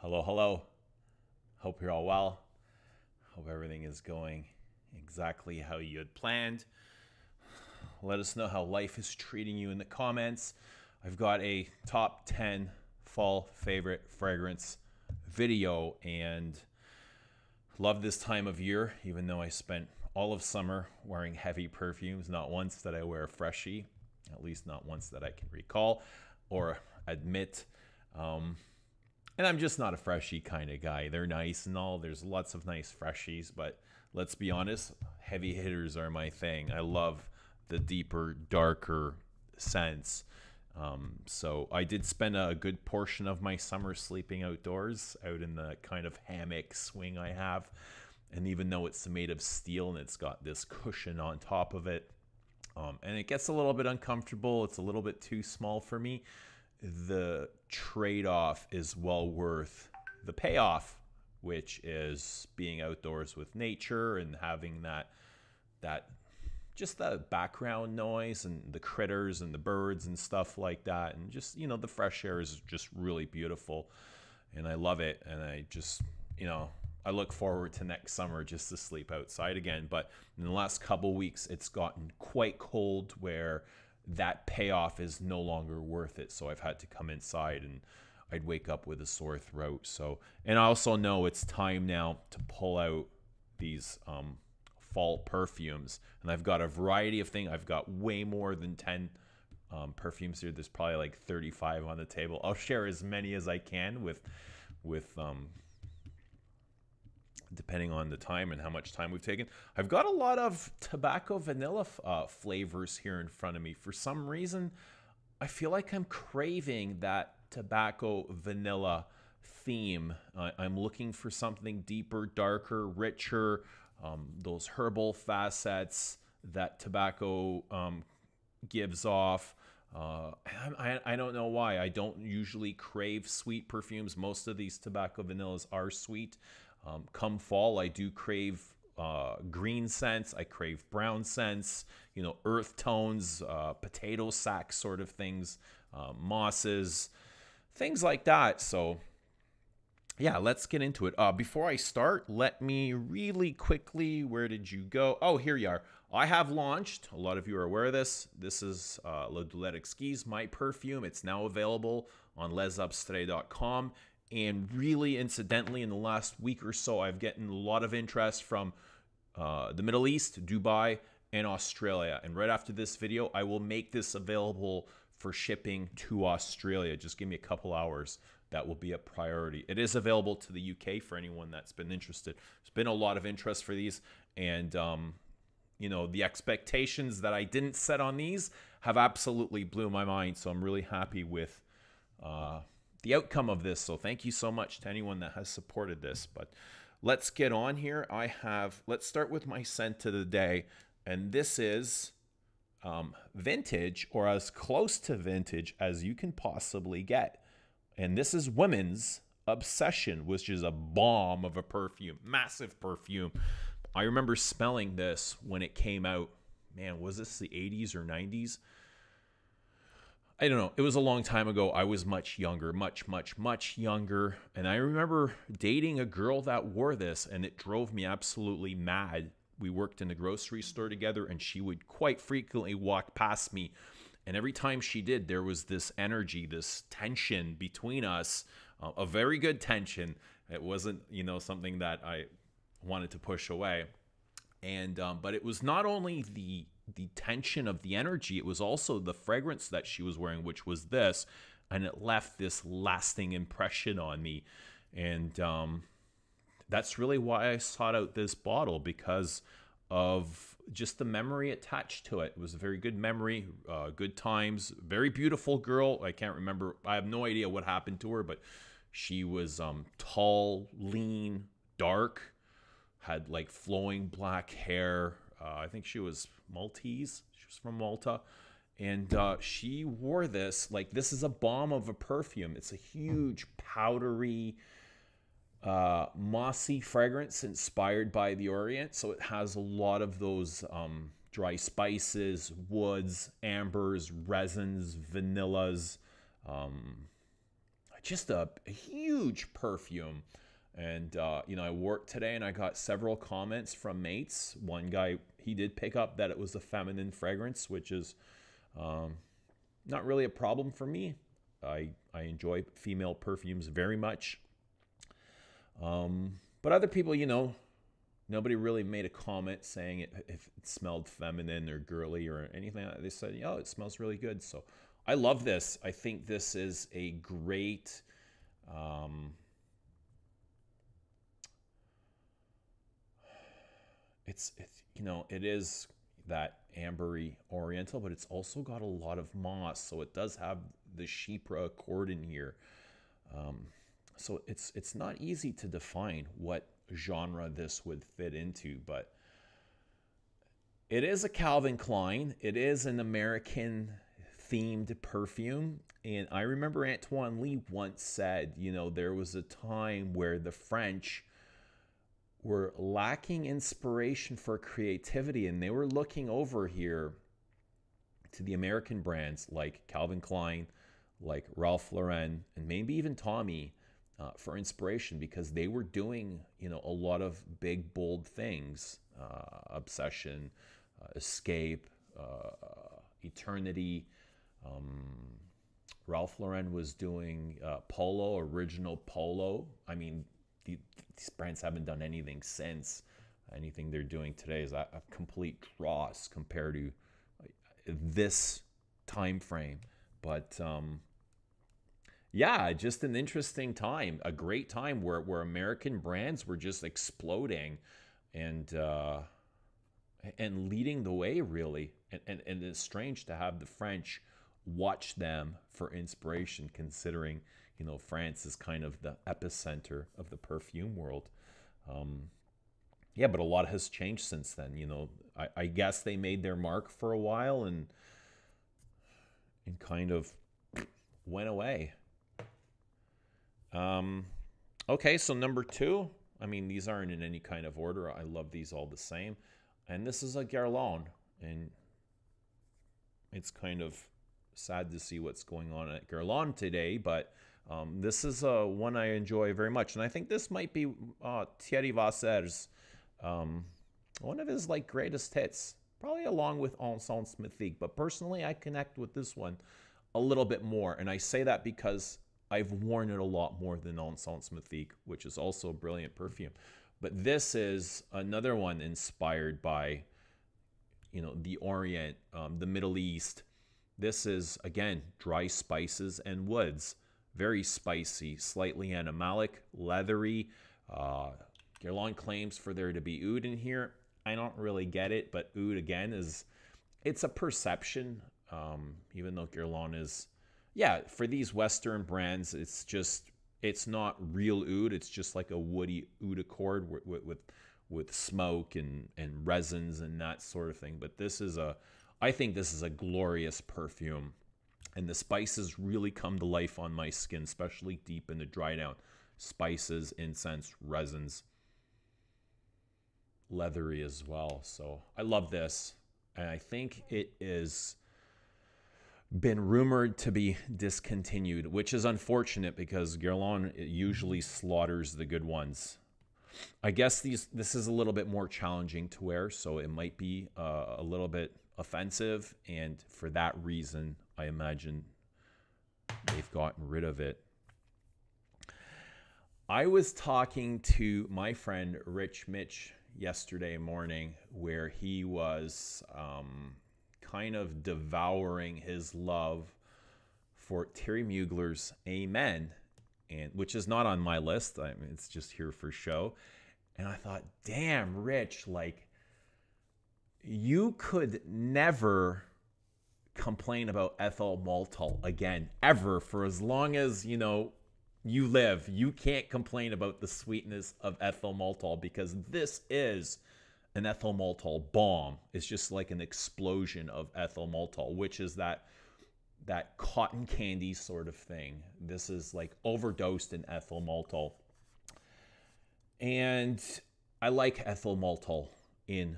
Hello, hello. Hope you're all well. Hope everything is going exactly how you had planned. Let us know how life is treating you in the comments. I've got a top 10 fall favorite fragrance video and love this time of year, even though I spent all of summer wearing heavy perfumes. Not once did I wear a freshie, at least not once that I can recall or admit. And I'm just not a freshie kind of guy. They're nice and all. There's lots of nice freshies, but let's be honest, heavy hitters are my thing. I love the deeper, darker scents. So I did spend a good portion of my summer sleeping outdoors, out in the kind of hammock swing I have. And even though it's made of steel and it's got this cushion on top of it, and it gets a little bit uncomfortable, it's a little bit too small for me, the trade-off is well worth the payoff, which is being outdoors with nature and having that just the background noise and the critters and the birds and stuff like that, and just the fresh air is just really beautiful, and I love it. And I just I look forward to next summer just to sleep outside again. But in the last couple weeks, it's gotten quite cold where that payoff is no longer worth it. So I've had to come inside and I'd wake up with a sore throat. So, and I also know it's time now to pull out these fall perfumes. And I've got a variety of things. I've got way more than 10 perfumes here. There's probably like 35 on the table. I'll share as many as I can with depending on the time and how much time we've taken. I've got a lot of tobacco vanilla flavors here in front of me. For some reason, I feel like I'm craving that tobacco vanilla theme. I'm looking for something deeper, darker, richer, those herbal facets that tobacco gives off. I don't know why. I don't usually crave sweet perfumes. Most of these tobacco vanillas are sweet. Come fall, I do crave green scents. I crave brown scents, earth tones, potato sack sort of things, mosses, things like that. So yeah, let's get into it. Before I start, let me really quickly, where did you go? Oh, here you are. I have launched, a lot of you are aware of this. This is Le Doulette Exquise, my perfume. It's now available on lesobstrets.com. And really, incidentally, in the last week or so, I've gotten a lot of interest from the Middle East, Dubai, and Australia. And right after this video, I will make this available for shipping to Australia. Just give me a couple hours. That will be a priority. It is available to the UK for anyone that's been interested. There's been a lot of interest for these. And, the expectations that I didn't set on these have absolutely blew my mind. So I'm really happy with the outcome of this. So thank you so much to anyone that has supported this. But let's get on here. Let's start with my scent of the day. And this is vintage, or as close to vintage as you can possibly get. And this is Women's Obsession, which is a bomb of a perfume, massive perfume. I remember smelling this when it came out. Man, was this the 80s or 90s? I don't know. It was a long time ago. I was much younger, much younger. And I remember dating a girl that wore this, and it drove me absolutely mad. We worked in the grocery store together, and she would quite frequently walk past me. And every time she did, there was this energy, this tension between us, a very good tension. It wasn't, something that I wanted to push away. And but it was not only the tension of the energy, it was also the fragrance that she was wearing, which was this, and it left this lasting impression on me. And that's really why I sought out this bottle, because of just the memory attached to it. It was a very good memory, good times, very beautiful girl. I can't remember, I have no idea what happened to her, but she was tall, lean, dark, had like flowing black hair. I think she was Maltese. She was from Malta. And she wore this. Like, this is a bomb of a perfume. It's a huge, powdery, mossy fragrance inspired by the Orient. So it has a lot of those dry spices, woods, ambers, resins, vanillas. I just a huge perfume. And, you know, I worked today and I got several comments from mates. One guy, he did pick up that it was a feminine fragrance, which is not really a problem for me. I enjoy female perfumes very much. But other people, you know, nobody really made a comment saying if it smelled feminine or girly or anything. They said, oh, it smells really good. So I love this. I think this is a great... It's you know, it is that ambery oriental, but it's also got a lot of moss, so it does have the chypre accord in here. So it's not easy to define what genre this would fit into, but it is a Calvin Klein. It is an American themed perfume, and I remember Antoine Lee once said, you know, there was a time where the French were lacking inspiration for creativity, and they were looking over here to the American brands like Calvin Klein, like Ralph Lauren, and maybe even Tommy for inspiration, because they were doing, you know, a lot of big, bold things. Obsession, Escape, Eternity. Ralph Lauren was doing Polo, original Polo. I mean, these brands haven't done anything since. Anything they're doing today is a complete dross compared to this time frame. But yeah, just an interesting time, a great time where American brands were just exploding and leading the way, really. And it's strange to have the French watch them for inspiration, considering, you know, France is kind of the epicenter of the perfume world. Yeah, but a lot has changed since then. You know, I guess they made their mark for a while and kind of went away. Okay, so number 2. I mean, these aren't in any kind of order. I love these all the same. And this is a Guerlain, and it's kind of sad to see what's going on at Guerlain today, but this is one I enjoy very much. And I think this might be Thierry Vasser's, one of his like greatest hits, probably along with Encens Mythique. But personally, I connect with this one a little bit more. And I say that because I've worn it a lot more than Encens Mythique, which is also a brilliant perfume. But this is another one inspired by, you know, the Orient, the Middle East. This is, again, dry spices and woods. Very spicy, slightly animalic, leathery. Guerlain claims for there to be oud in here. I don't really get it, but oud, again, it's a perception. Even though Guerlain is, yeah, for these Western brands, it's not real oud. It's just like a woody oud accord with smoke and resins and that sort of thing. But I think this is a glorious perfume. And the spices really come to life on my skin, especially deep in the dry down. Spices, incense, resins, leathery as well. So I love this. And I think it is been rumored to be discontinued, which is unfortunate because Guerlain usually slaughters the good ones. I guess this is a little bit more challenging to wear, so it might be a little bit offensive, and for that reason, I imagine they've gotten rid of it. I was talking to my friend Rich Mitch yesterday morning, where he was kind of devouring his love for Thierry Mugler's Amen, and which is not on my list. I mean, it's just here for show. And I thought, damn, Rich, like, you could never complain about ethyl maltol again, ever, for as long as, you know, you live. You can't complain about the sweetness of ethyl maltol, because this is an ethyl maltol bomb. It's just like an explosion of ethyl maltol, which is that cotton candy sort of thing. This is like overdosed in ethyl maltol. And I like ethyl maltol in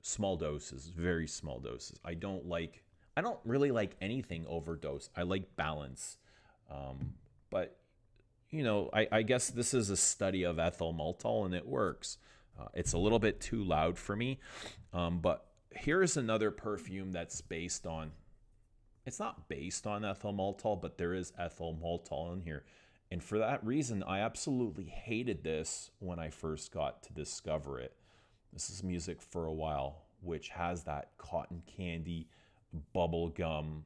small doses, very small doses. I don't really like anything overdose. I like balance. But you know, I guess this is a study of ethyl maltol, and it works. It's a little bit too loud for me, but here's another perfume that's based on. It's not based on ethyl maltol, but there is ethyl maltol in here. And for that reason, I absolutely hated this when I first got to discover it. This is Music for a While, which has that cotton candy, bubble gum,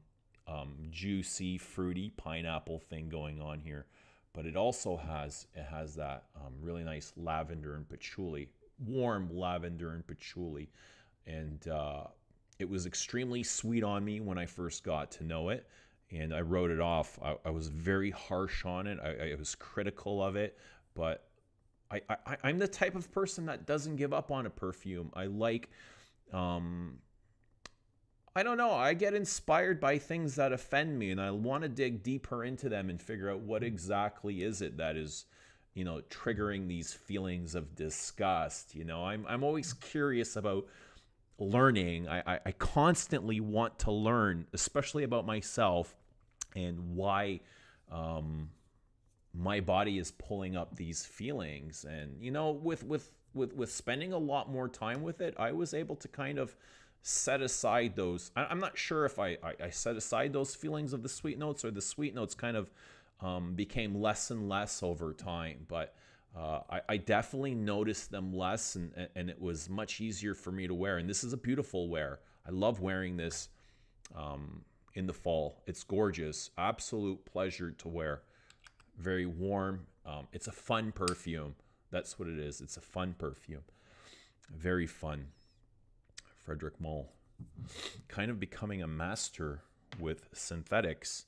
juicy, fruity pineapple thing going on here. But it also has that really nice lavender and patchouli, warm lavender and patchouli. And it was extremely sweet on me when I first got to know it. And I wrote it off. I was very harsh on it. I was critical of it. But I'm the type of person that doesn't give up on a perfume. I like, I don't know, I get inspired by things that offend me, and I want to dig deeper into them and figure out what exactly is it that is, you know, triggering these feelings of disgust. You know, I'm always curious about learning. I constantly want to learn, especially about myself and why my body is pulling up these feelings. And you know, with spending a lot more time with it, I was able to kind of set aside those. I'm not sure if I set aside those feelings of the sweet notes, or the sweet notes kind of became less and less over time. But I definitely noticed them less, and it was much easier for me to wear. And this is a beautiful wear. I love wearing this in the fall. It's gorgeous. Absolute pleasure to wear. Very warm. It's a fun perfume. That's what it is. It's a fun perfume. Very fun. Frederick Moll. Kind of becoming a master with synthetics.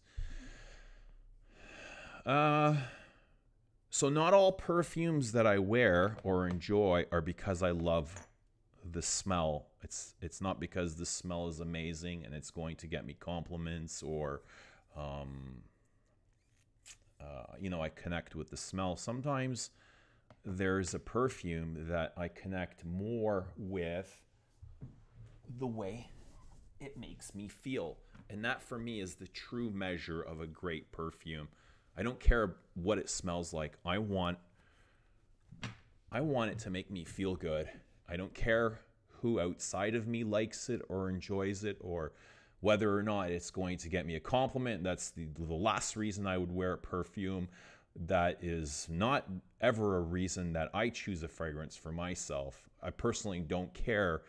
So not all perfumes that I wear or enjoy are because I love the smell. It's not because the smell is amazing and it's going to get me compliments, or you know, I connect with the smell. Sometimes there's a perfume that I connect more with the way it makes me feel. And that for me is the true measure of a great perfume. I don't care what it smells like. I want it to make me feel good. I don't care who outside of me likes it or enjoys it, or whether or not it's going to get me a compliment. That's the last reason I would wear a perfume. That is not ever a reason that I choose a fragrance for myself. I personally don't care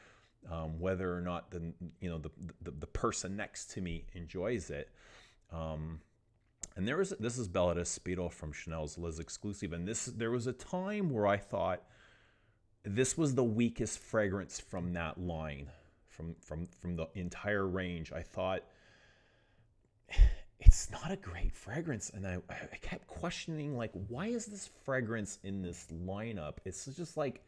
whether or not the person next to me enjoys it. And this is Bella Speedo from Chanel's Liz exclusive, and there was a time where I thought this was the weakest fragrance from that line, from the entire range. I thought it's not a great fragrance, and I kept questioning, like, why is this fragrance in this lineup? It's just like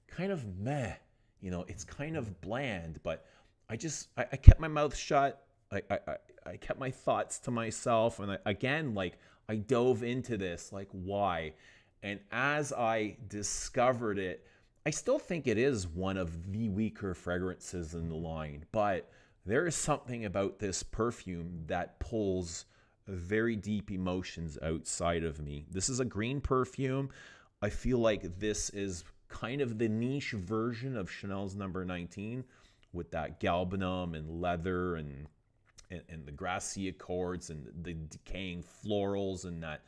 kind of meh, you know. It's kind of bland, but I kept my mouth shut. I kept my thoughts to myself, and I dove into this, like, why? And as I discovered it, I still think it is one of the weaker fragrances in the line, but there is something about this perfume that pulls very deep emotions outside of me. This is a green perfume. I feel like this is kind of the niche version of Chanel's number 19, with that galbanum and leather and the grassy accords and the decaying florals and that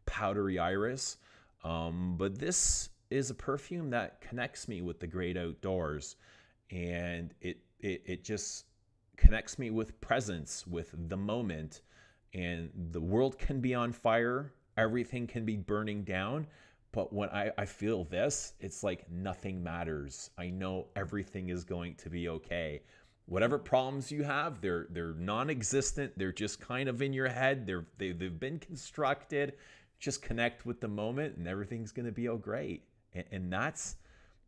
powdery iris. But this is a perfume that connects me with the great outdoors, and it just connects me with presence, with the moment. And the world can be on fire, everything can be burning down, but when I feel this, it's like nothing matters. I know everything is going to be okay. Whatever problems you have, they're non-existent. They're just kind of in your head. They've been constructed. Just connect with the moment, and everything's going to be all great. And that's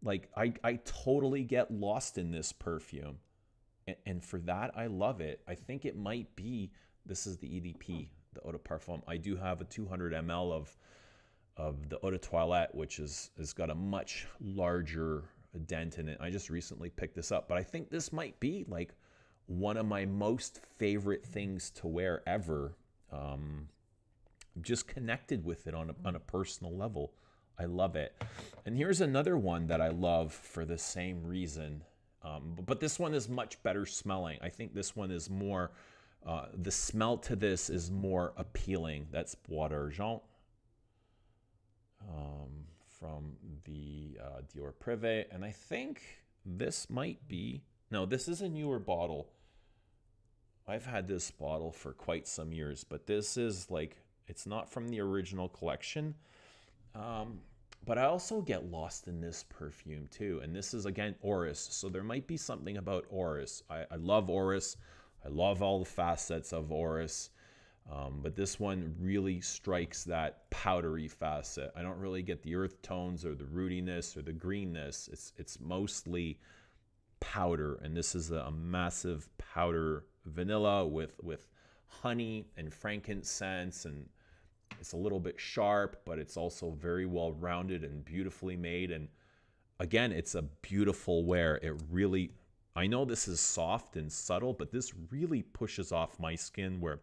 like, I totally get lost in this perfume. And for that, I love it. I think it might be, this is the EDP, the Eau de Parfum. I do have a 200 ml of the Eau de Toilette, which has got a much larger dent in it. I just recently picked this up, but I think this might be like one of my most favorite things to wear ever. just connected with it on a personal level. I love it. And here's another one that I love for the same reason. But this one is much better smelling. I think this one is more, the smell to this is more appealing. That's Bois d'Argent from the Dior Privé. And I think this might be, no, this is a newer bottle. I've had this bottle for quite some years, but this is like, it's not from the original collection. But I also get lost in this perfume too. And this is, again, Orris. So there might be something about Orris. I love Orris. I love all the facets of Orris. But this one really strikes that powdery facet. I don't really get the earth tones or the rootiness or the greenness. It's mostly powder. And this is a massive powder vanilla with honey and frankincense, and it's a little bit sharp, but it's also very well rounded and beautifully made. And again, it's a beautiful wear. It really, I know this is soft and subtle, but this really pushes off my skin where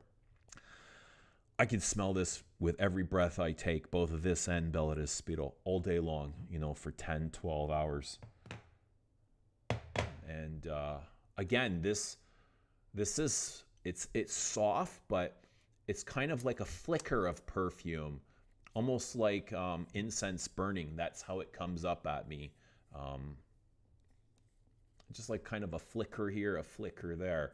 I can smell this with every breath I take, both of this and Bella Spiro, all day long, you know, for 10, 12 hours. And again, this is, it's soft, but it's kind of like a flicker of perfume, almost like incense burning. That's how it comes up at me. Just like kind of a flicker here, a flicker there.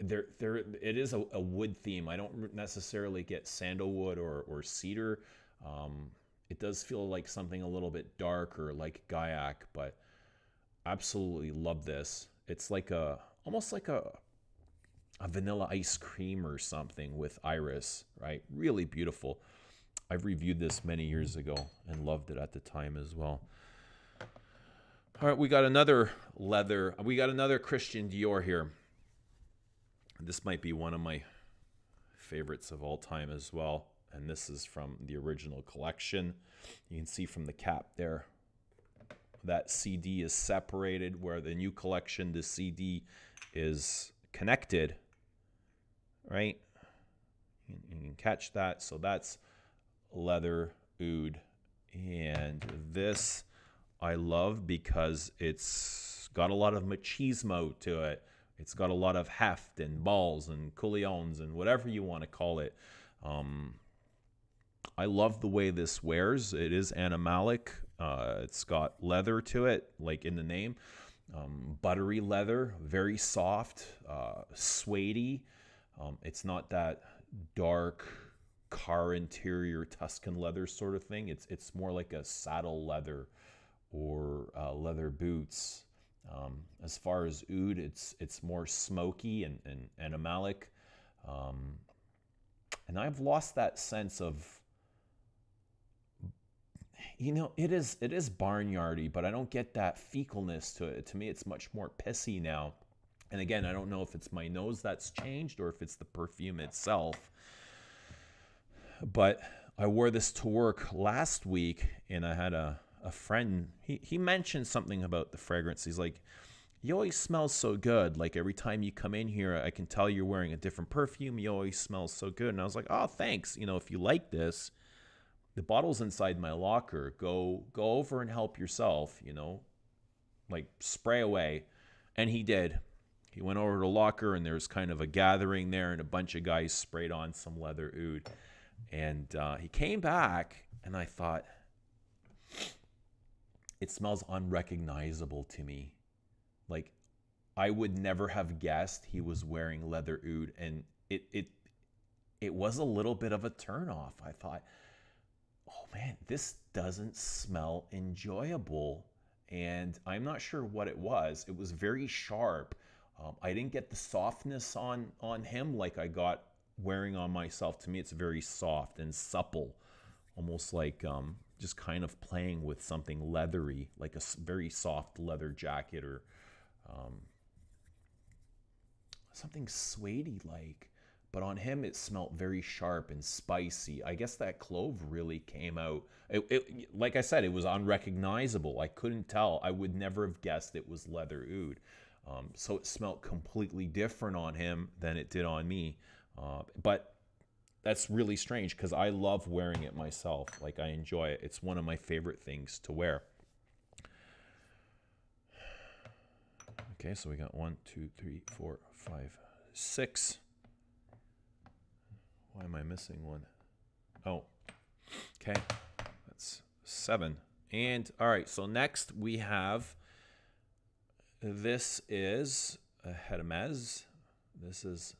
It is a wood theme. I don't necessarily get sandalwood or cedar. It does feel like something a little bit darker, like Gaiac, but absolutely love this. It's like almost like a vanilla ice cream or something with iris, right? Really beautiful. I've reviewed this many years ago and loved it at the time as well. All right, we got another leather. We got another Christian Dior here. This might be one of my favorites of all time as well. And this is from the original collection. You can see from the cap there, that CD is separated, where the new collection, the CD is connected, right? You can catch that. So that's leather oud. And this I love because it's got a lot of machismo to it. It's got a lot of heft and balls and coulions and whatever you want to call it. I love the way this wears. It is animalic. It's got leather to it, like in the name. Buttery leather, very soft, suede-y. It's not that dark car interior Tuscan leather sort of thing. It's more like a saddle leather or leather boots. As far as oud, it's more smoky and animalic. And I've lost that sense of, you know, it is barnyardy, but I don't get that fecalness to it. To me, it's much more pissy now. And again, I don't know if it's my nose that's changed or if it's the perfume itself. But I wore this to work last week, and I had a friend, he mentioned something about the fragrance. He's like, you always smell so good. Like every time you come in here, I can tell you're wearing a different perfume. You always smell so good. And I was like, oh, thanks. You know, if you like this, the bottle's inside my locker. Go over and help yourself, you know, like spray away. And he did. He went over to the locker, and there's kind of a gathering there, and a bunch of guys sprayed on some leather oud. And he came back, and I thought, it smells unrecognizable to me. Like, I would never have guessed he was wearing leather oud, and it was a little bit of a turnoff. I thought, oh man, this doesn't smell enjoyable. And I'm not sure what it was. It was very sharp. I didn't get the softness on him like I got wearing on myself. To me, it's very soft and supple, almost like just kind of playing with something leathery, like a very soft leather jacket or something suede-like. But on him, it smelled very sharp and spicy. I guess that clove really came out. Like I said, it was unrecognizable. I couldn't tell. I would never have guessed it was leather oud. So it smelled completely different on him than it did on me. But that's really strange because I love wearing it myself. Like, I enjoy it. It's one of my favorite things to wear. Okay, so we got 1, 2, 3, 4, 5, 6. Why am I missing one? Oh, okay. That's 7. And all right, so next we have, this is a Hermes. This is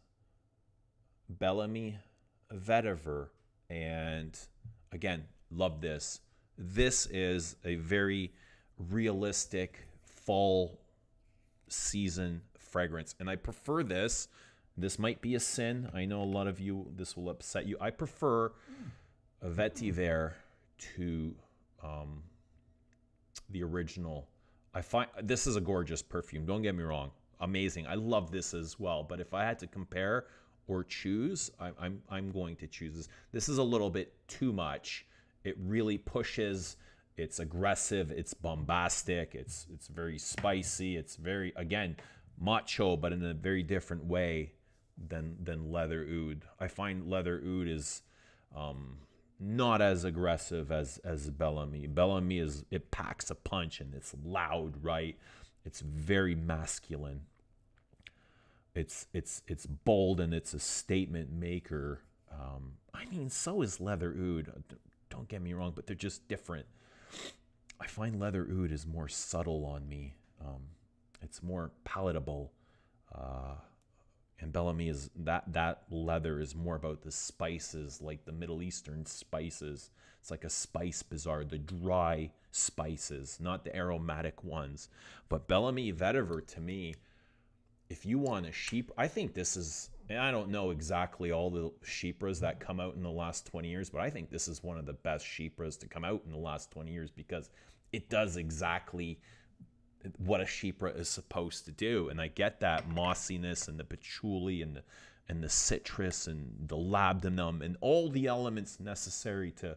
Bellamy Vetiver. And again, love this. This is a very realistic fall season fragrance. And I prefer this. This might be a sin. I know a lot of you, this will upset you. I prefer a Vetiver to the original. I find this is a gorgeous perfume. Don't get me wrong. Amazing. I love this as well. But if I had to compare or choose, I'm going to choose this. This is a little bit too much. It really pushes. It's aggressive. It's bombastic. It's very spicy. It's very, again, macho, but in a very different way than leather oud. I find leather oud is not as aggressive as Bellamy. Bellamy is, it packs a punch and it's loud, right? It's very masculine. It's bold and it's a statement maker. I mean, so is leather oud. Don't get me wrong, but they're just different. I find leather oud is more subtle on me. It's more palatable. And Bellamy is, that leather is more about the spices, like the Middle Eastern spices. It's like a spice bazaar, the dry spices, not the aromatic ones. But Bellamy Vetiver, to me, if you want a sheep, I think this is, and I don't know exactly all the Chypres that come out in the last 20 years, but I think this is one of the best Chypres to come out in the last 20 years because it does exactly what a Chypre is supposed to do. And I get that mossiness and the patchouli and the citrus and the labdanum and all the elements necessary to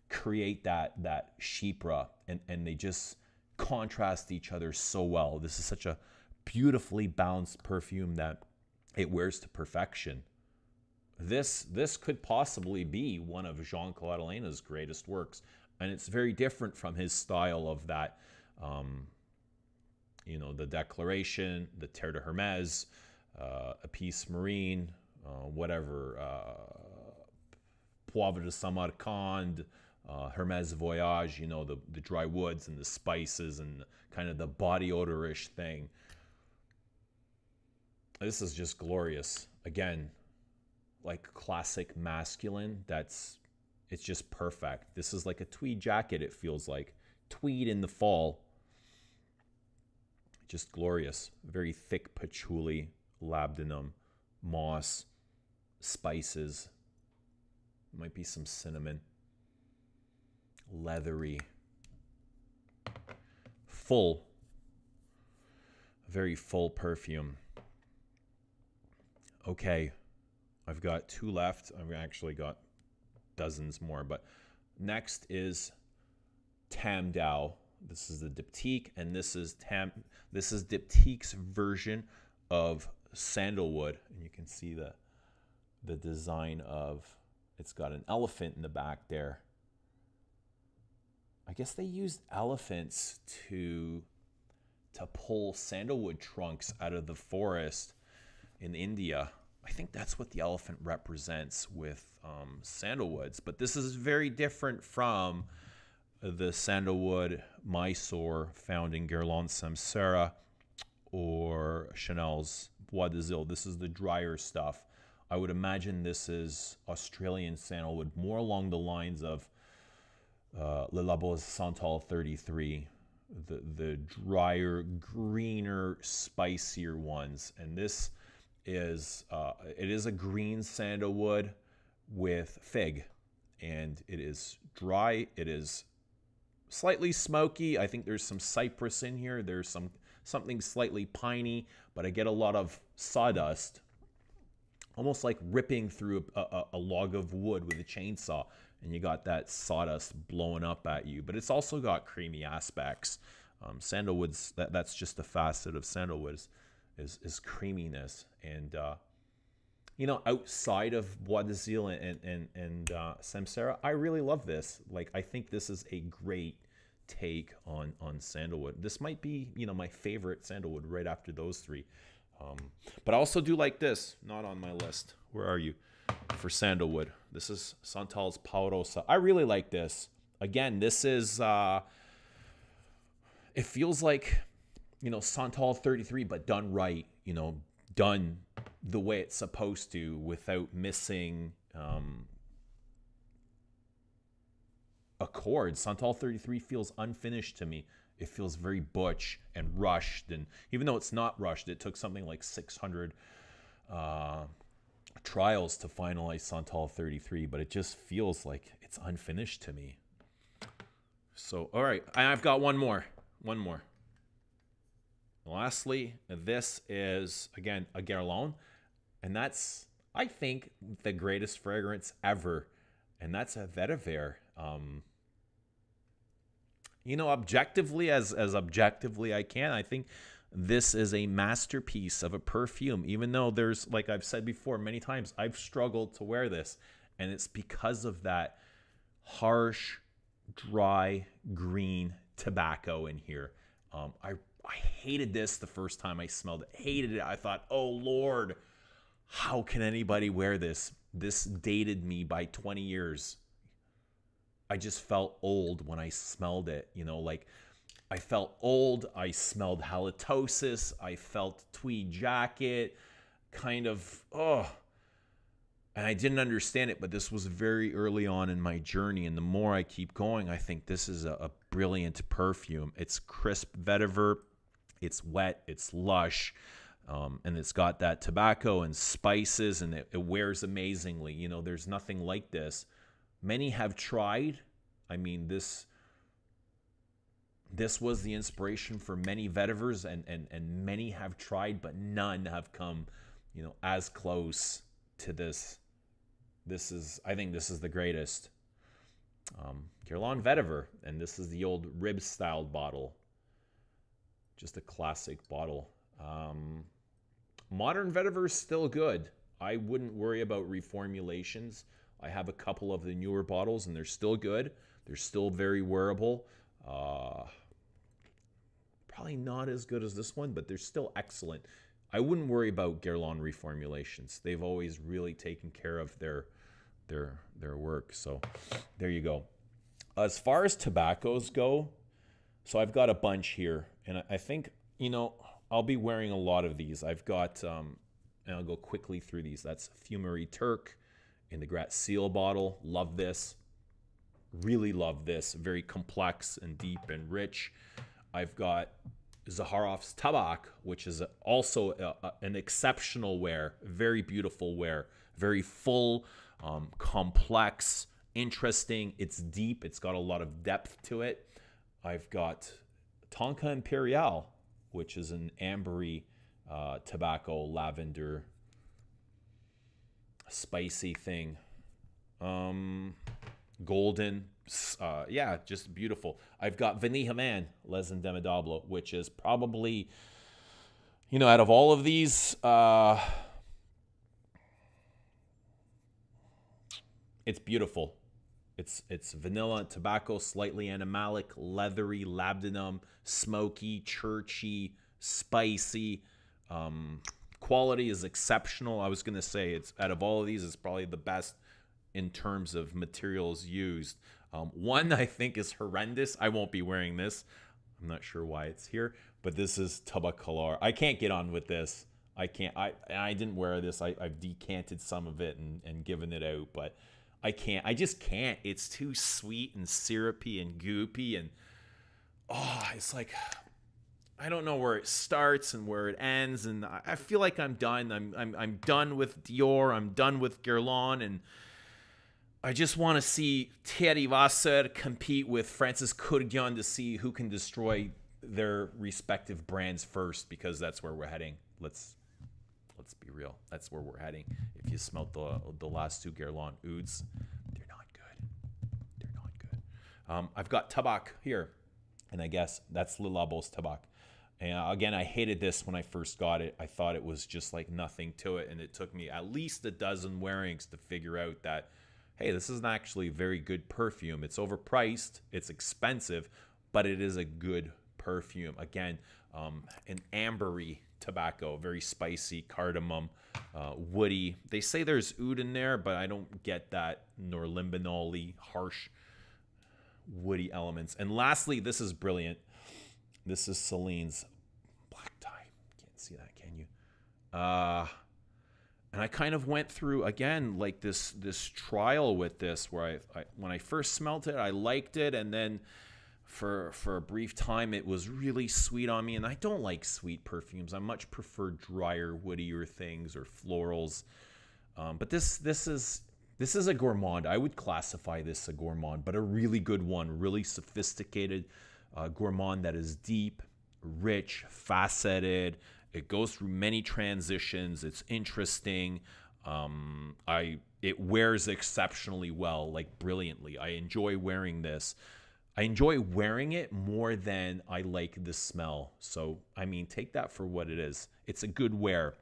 create that Chypre, and they just contrast each other so well. This is such a beautifully balanced perfume that it wears to perfection. This could possibly be one of Jean-Claude Elena's greatest works, and it's very different from his style of that you know, the Declaration, the Terre de Hermes, Apis Marine, whatever, Poivre de Samarcande, Hermes Voyage, you know, the dry woods and the spices and kind of the body odorish thing. This is just glorious. Again, like classic masculine, it's just perfect. This is like a tweed jacket, it feels like. Tweed in the fall. Just glorious. Very thick patchouli, labdanum, moss, spices. Might be some cinnamon. Leathery. Full. Very full perfume. Okay. I've got 2 left. I've actually got dozens more. But next is Tam Dao. This is the Diptyque, and this is Diptyque's version of sandalwood. And you can see the design of, it's got an elephant in the back there. I guess they used elephants to pull sandalwood trunks out of the forest in India. I think that's what the elephant represents with sandalwoods. But this is very different from the sandalwood Mysore found in Guerlain Samsara or Chanel's Bois d'Azil. This is the drier stuff. I would imagine this is Australian sandalwood, more along the lines of Le Labo Santal 33, the drier, greener, spicier ones. And this is, it is a green sandalwood with fig, and it is dry. It is slightly smoky. I think there's some cypress in here. There's something slightly piney, but I get a lot of sawdust, almost like ripping through a log of wood with a chainsaw, and you got that sawdust blowing up at you. But it's also got creamy aspects. Sandalwood's, that's just a facet of sandalwood is creaminess. And you know, outside of Bois de Zil and Samsara, I really love this. Like, I think this is a great take on sandalwood. This might be, you know, my favorite sandalwood right after those three. But I also do like this, not on my list. Where are you? For sandalwood. This is Santal's Paurosa. I really like this. Again, this is, it feels like, you know, Santal 33, but done right, you know, done the way it's supposed to without missing a chord. Santal 33 feels unfinished to me. It feels very butch and rushed. And even though it's not rushed, it took something like 600 trials to finalize Santal 33, but it just feels like it's unfinished to me. So, all right, I've got one more. Lastly, this is, again, a Guerlain, and that's, I think, the greatest fragrance ever, and that's a Vetiver. You know, objectively, as objectively I can, I think this is a masterpiece of a perfume, even though there's, like I've said before many times, I've struggled to wear this, and it's because of that harsh, dry, green tobacco in here. I hated this the first time I smelled it. Hated it. I thought, oh, Lord, how can anybody wear this? This dated me by 20 years. I just felt old when I smelled it. You know, like, I felt old. I smelled halitosis. I felt tweed jacket. Kind of, oh. And I didn't understand it, but this was very early on in my journey. And the more I keep going, I think this is a brilliant perfume. It's crisp vetiver. It's wet. It's lush. And it's got that tobacco and spices, and it wears amazingly. You know, there's nothing like this. Many have tried. I mean, this was the inspiration for many vetivers, and many have tried, but none have come, you know, as close to this. I think this is the greatest. Guerlain Vetiver, and this is the old rib-styled bottle. Just a classic bottle. Modern Vetiver is still good. I wouldn't worry about reformulations. I have a couple of the newer bottles, and they're still good. They're still very wearable. Probably not as good as this one, but they're still excellent. I wouldn't worry about Guerlain reformulations. They've always really taken care of their work. So there you go. As far as tobaccos go, so I've got a bunch here, and I think, you know, I'll be wearing a lot of these. I've got, and I'll go quickly through these. That's Fumerie Turk in the Grat Seal bottle. Love this. Really love this. Very complex and deep and rich. I've got Zaharoff's Tabak, which is also an exceptional wear. Very beautiful wear. Very full, complex, interesting. It's deep. It's got a lot of depth to it. I've got Tonka Imperial, which is an ambery tobacco, lavender, spicy thing. Golden. Yeah, just beautiful. I've got Vanillish Les Indemnidables, which is probably, you know, out of all of these, it's beautiful. It's vanilla and tobacco, slightly animalic, leathery, labdanum, smoky, churchy, spicy. Quality is exceptional. I was going to say, it's out of all of these, it's probably the best in terms of materials used. One I think is horrendous. I won't be wearing this. I'm not sure why it's here, but this is Tabacalar. I can't get on with this. I can't. I didn't wear this. I've decanted some of it and given it out, but I can't. I just can't. It's too sweet and syrupy and goopy, and it's like, I don't know where it starts and where it ends, and I feel like I'm done. I'm done with Dior. I'm done with Guerlain, and I just want to see Thierry Vasser compete with Francis Kurgan to see who can destroy their respective brands first, because that's where we're heading. Let's be real. That's where we're heading. If you smelt the last two Guerlain Ouds, they're not good. They're not good. I've got Tabak here, and I guess that's Le Labo's Tabak. And again, I hated this when I first got it. I thought it was just like nothing to it. And it took me at least a dozen wearings to figure out that, hey, this isn't actually a very good perfume. It's overpriced, it's expensive, but it is a good perfume. Again, an ambery tobacco, very spicy, cardamom, woody. They say there's oud in there, but I don't get that norlimbinol-y, harsh, woody elements. And lastly, this is brilliant. This is Celine's black tie. Can't see that, can you? And I kind of went through, again, like this trial with this, where I when I first smelled it, I liked it, and then for a brief time, it was really sweet on me. And I don't like sweet perfumes. I much prefer drier, woodier things or florals. But this is a gourmand. I would classify this a gourmand, but a really good one, really sophisticated gourmand that is deep, rich, faceted. It goes through many transitions. It's interesting. It wears exceptionally well, like brilliantly. I enjoy wearing this. I enjoy wearing it more than I like the smell. So, I mean, take that for what it is. It's a good wear.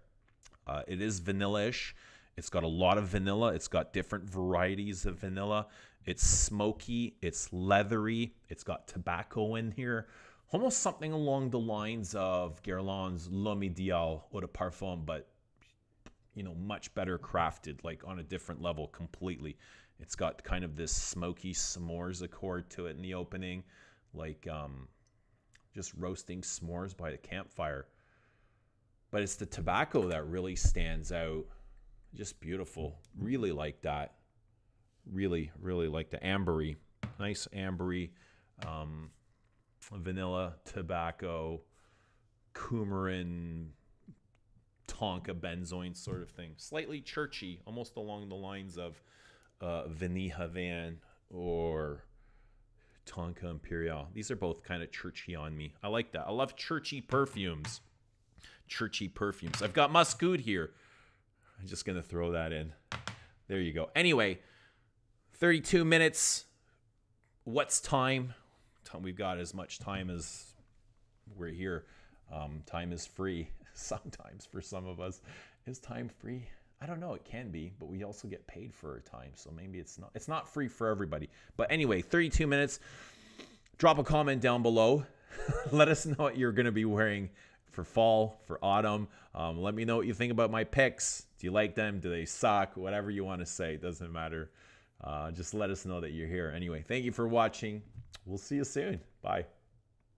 It is vanilla-ish. It's got a lot of vanilla. It's got different varieties of vanilla. It's smoky. It's leathery. It's got tobacco in here. Almost something along the lines of Guerlain's L'Homme Ideal Eau de Parfum, but, you know, much better crafted, like on a different level completely. It's got kind of this smoky s'mores accord to it in the opening, like just roasting s'mores by the campfire. But it's the tobacco that really stands out. Just beautiful. Really like that. Really, really like the ambery. Nice ambery. Vanilla, tobacco, coumarin, tonka benzoin sort of thing. Slightly churchy, almost along the lines of Vanillish or Tonka Imperial. These are both kind of churchy on me. I like that. I love churchy perfumes. Churchy perfumes. I've got musk oud here. I'm just going to throw that in. There you go. Anyway, 32 minutes. What's time? We've got as much time as we're here. Time is free sometimes for some of us. Is time free? I don't know. It can be, but we also get paid for our time, so maybe it's not. It's not free for everybody. But anyway, 32 minutes. Drop a comment down below. Let us know what you're going to be wearing for fall, for autumn. Let me know what you think about my picks. Do you like them? Do they suck? Whatever you want to say. It doesn't matter. Just let us know that you're here. Anyway, thank you for watching. We'll see you soon. Bye.